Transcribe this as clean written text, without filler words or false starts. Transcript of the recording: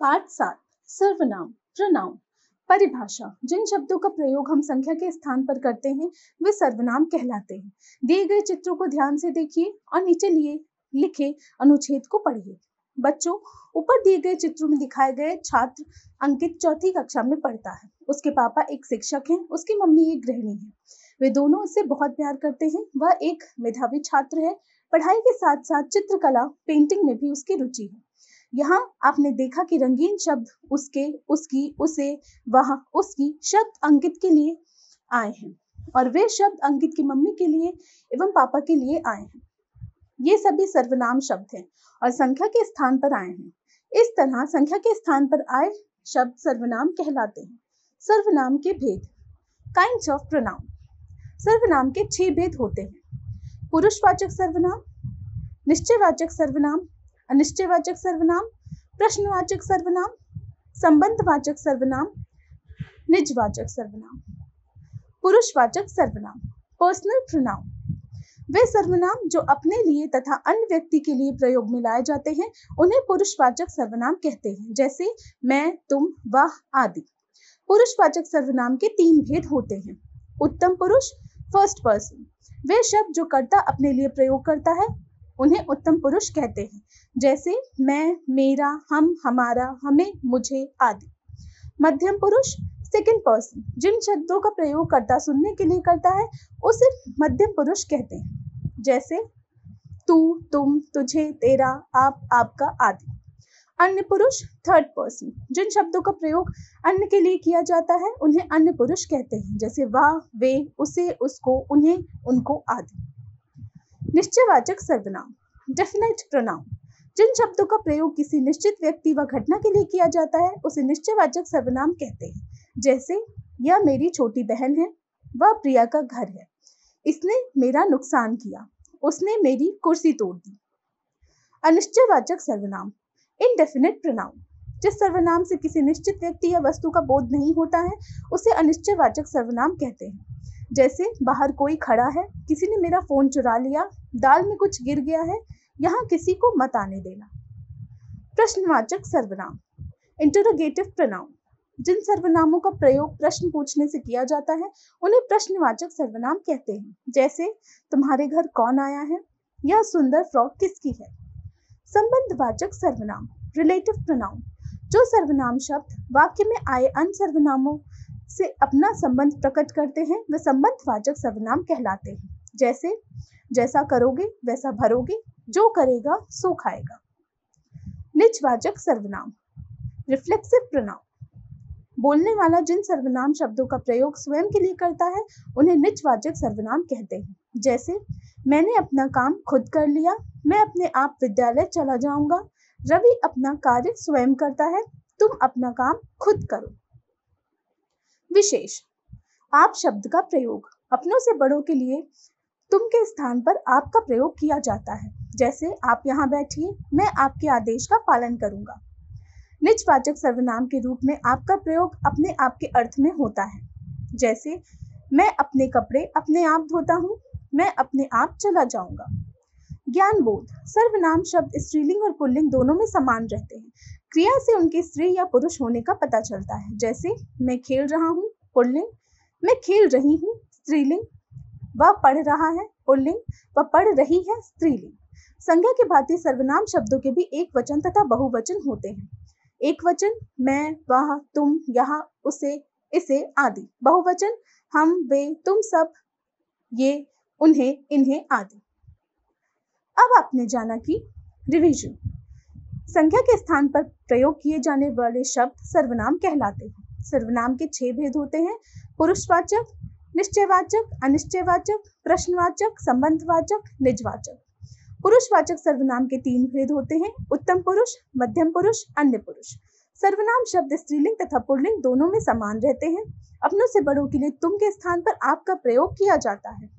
पाठ 7 सर्वनाम प्रोनाउन। परिभाषा। जिन शब्दों का प्रयोग हम संख्या के स्थान पर करते हैं वे सर्वनाम कहलाते हैं। दिए गए चित्रों को ध्यान से देखिए और नीचे लिखे अनुच्छेद को पढ़िए। बच्चों, ऊपर दिए गए चित्रों में दिखाए गए छात्र अंकित चौथी कक्षा में पढ़ता है। उसके पापा एक शिक्षक हैं, उसकी मम्मी एक गृहिणी है। वे दोनों उससे बहुत प्यार करते हैं। वह एक मेधावी छात्र है। पढ़ाई के साथ साथ चित्रकला पेंटिंग में भी उसकी रुचि है। यहाँ आपने देखा कि रंगीन शब्द उसके, उसकी, उसे, वह, उसकी शब्द अंकित के लिए आए हैं और वे शब्द अंकित की मम्मी के लिए एवं पापा के लिए आए हैं। ये सभी सर्वनाम शब्द हैं और संख्या के स्थान पर आए हैं। इस तरह संख्या के स्थान पर आए शब्द सर्वनाम कहलाते हैं। सर्वनाम के भेद। Kinds of pronoun. सर्वनाम के 6 भेद होते हैं। पुरुषवाचक सर्वनाम, निश्चयवाचक सर्वनाम, अनिश्चयवाचक सर्वनाम, प्रश्नवाचक सर्वनाम, संबंधवाचक सर्वनाम, निजवाचक सर्वनाम। पुरुषवाचक सर्वनाम पर्सनल प्रोनाउन। वे सर्वनाम जो अपने लिए तथा अन्य व्यक्ति के लिए प्रयोग में लाए जाते हैं उन्हें पुरुषवाचक सर्वनाम कहते हैं, जैसे मैं, तुम, वह आदि। पुरुषवाचक सर्वनाम के 3 भेद होते हैं। उत्तम पुरुष फर्स्ट पर्सन। वे शब्द जो कर्ता अपने लिए प्रयोग करता है उन्हें उत्तम पुरुष कहते हैं, जैसे मैं, मेरा, हम, हमारा, हमें, मुझे आदि। मध्यम पुरुष सेकंड पर्सन। जिन शब्दों का प्रयोग कर्ता सुनने के लिए करता है उसे मध्यम पुरुष कहते हैं, जैसे तू, तुम, तुझे, तेरा, आप, आपका आदि। अन्य पुरुष थर्ड पर्सन। जिन शब्दों का प्रयोग अन्य के लिए किया जाता है उन्हें अन्य पुरुष कहते हैं, जैसे वह, वे, उसे, उसको, उन्हें, उनको आदि। निश्चयवाचक सर्वनाम डेफिनेट प्रोनाउन। जिन शब्दों का प्रयोग किसी निश्चित व्यक्ति व घटना के लिए किया जाता है उसे निश्चयवाचक सर्वनाम कहते हैं, जैसे यह मेरी छोटी बहन है, वह प्रिया का घर है, इसने मेरा नुकसान किया, उसने मेरी कुर्सी तोड़ दी। अनिश्चयवाचक सर्वनाम इनडेफिनेट प्रोनाउन। जिस सर्वनाम से किसी निश्चित व्यक्ति या वस्तु का बोध नहीं होता है उसे अनिश्चयवाचक सर्वनाम कहते हैं, जैसे बाहर कोई खड़ा है, किसी ने मेरा फोन चुरा लिया, दाल में कुछ गिर गया है, यहाँ किसी को मत आने देना। प्रश्नवाचक सर्वनाम इंटरोगेटिव प्रोनाउन। जिन सर्वनामों का प्रयोग प्रश्न पूछने से किया जाता है उन्हें प्रश्नवाचक सर्वनाम कहते हैं, जैसे तुम्हारे घर कौन आया है, यह सुंदर फ्रॉक किसकी है। संबंधवाचक सर्वनाम रिलेटिव प्रोनाउन। जो सर्वनाम शब्द वाक्य में आए अन्य सर्वनामों से अपना संबंध प्रकट करते हैं वे संबंधवाचक सर्वनाम कहलाते हैं, जैसे जैसा करोगे वैसा भरोगे, जो करेगा सो खाएगा। निजवाचक सर्वनाम रिफ्लेक्सिव प्रोनाउन। बोलने वाला जिन सर्वनाम शब्दों का प्रयोग स्वयं के लिए करता है उन्हें निजवाचक सर्वनाम कहते हैं, जैसे मैंने अपना काम खुद कर लिया, मैं अपने आप विद्यालय चला जाऊंगा, रवि अपना कार्य स्वयं करता है, तुम अपना काम खुद करो। विशेष। आप शब्द का प्रयोग अपनों से बड़ों के लिए तुम के स्थान पर आप का प्रयोग किया जाता है, जैसे आप यहाँ बैठिए, मैं आपके आदेश का पालन करूंगा। निजवाचक सर्वनाम के रूप में आपका प्रयोग अपने आप के अर्थ में होता है, जैसे मैं अपने कपड़े अपने आप धोता हूँ, मैं अपने आप चला जाऊंगा। ज्ञान बोध। सर्वनाम शब्द स्त्रीलिंग और पुल्लिंग दोनों में समान रहते हैं। क्रिया से उनके स्त्री या पुरुष होने का पता चलता है, जैसे मैं खेल रहा हूँ पुल्लिंग, मैं खेल रही हूँ स्त्रीलिंग, वह पढ़ रहा है पुल्लिंग, वह पढ़ रही है स्त्रीलिंग। संज्ञा के भांति सर्वनाम शब्दों के भी एक वचन तथा बहुवचन होते हैं। एक वचन मैं, वह, तुम, यहाँ, उसे, इसे आदि। बहुवचन हम, वे, तुम सब, ये, उन्हें, इन्हें आदि। अब आपने जाना कि रिवीजन। संख्या के स्थान पर प्रयोग किए जाने वाले शब्द सर्वनाम कहलाते हैं। सर्वनाम के 6 भेद होते हैं। पुरुषवाचक, निश्चयवाचक, अनिश्चयवाचक, प्रश्नवाचक, संबंधवाचक, निजवाचक। पुरुषवाचक सर्वनाम के 3 भेद होते हैं। उत्तम पुरुष, मध्यम पुरुष, अन्य पुरुष। सर्वनाम शब्द स्त्रीलिंग तथा पुल्लिंग दोनों में समान रहते हैं। अपनों से बड़ों के लिए तुम के स्थान पर आप का प्रयोग किया जाता है।